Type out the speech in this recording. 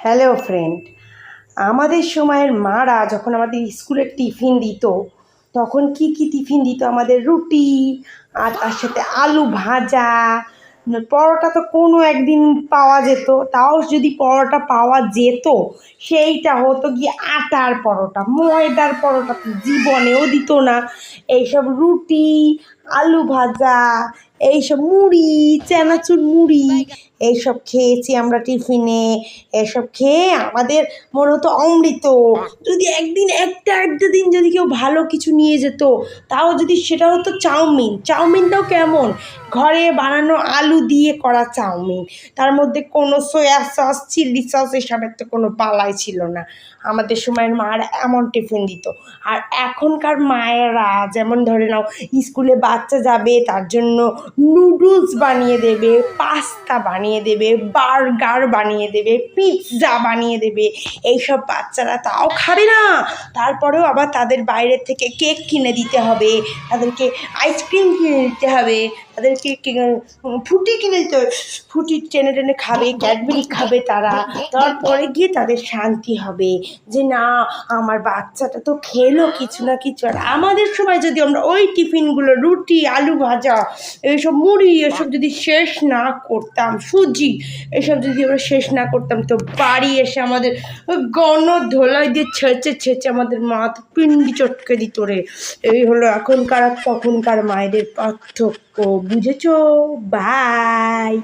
Hello friend, আমাদের সময়ের মারা যখন আমাদের স্কুলে টিফিন দিত তখন কি কি টিফিন দিত আমাদের? রুটি আর তার সাথে আলু ভাজা, পরোটা তো কোনো একদিন পাওয়া যেত, তাও যদি পরোটা পাওয়া যেত সেইটা হতো গিয়ে আটার পরোটা, ময়দার পরোটা তো জীবনেও দিত না। এইসব রুটি, আলু ভাজা, এইসব মুড়ি, চানাচুর মুড়ি, এইসব খেয়েছি আমরা টিফিনে। এসব খেয়ে আমাদের মনে হতো অমৃত। যদি একদিন একটা দিন যদি কেউ ভালো কিছু নিয়ে যেত, তাও যদি সেটা হতো চাউমিন। চাউমিনটাও কেমন? ঘরে বানানো আলু দিয়ে করা চাউমিন, তার মধ্যে কোনো সয়া সস, চিলি সস এসবের তো কোনো পালাই ছিল না। আমাদের সময়ের মারা এমন টিফিন দিত। আর এখনকার মায়েরা যেমন ধরে নাও, স্কুলে বাচ্চা যাবে তার জন্য নুডলস বানিয়ে দেবে, পাস্তা বানিয়ে দেবে, বার্গার বানিয়ে দেবে, পিৎজা বানিয়ে দেবে। এইসব বাচ্চারা তাও খাবে না, তারপরেও আবার তাদের বাইরের থেকে কেক কিনে দিতে হবে, তাদেরকে আইসক্রিম কিনে দিতে হবে, তাদেরকে ফুটি কিনে দিতে হবে। ফুটি টেনে টেনে খাবে, ক্যাডবেরি খাবে তারা, তারপরে গিয়ে তাদের শান্তি হবে যে না, আমার বাচ্চাটা তো খেলো কিছু না কিছু। আর আমাদের সময় যদি আমরা ওই টিফিনগুলো, রুটি, আলু ভাজা, এইসব মুড়ি, এসব যদি শেষ না করতাম, সুজি, এসব যদি আমরা শেষ না করতাম, তো বাড়ি এসে আমাদের গণধোলাই দিয়ে ছেঁচে ছেঁচে আমাদের মাথা পিন্ডি চটকে দিত রে। এই হলো এখনকার আর তখনকার মায়েদের পার্থক্য, বুঝেছো? বাই।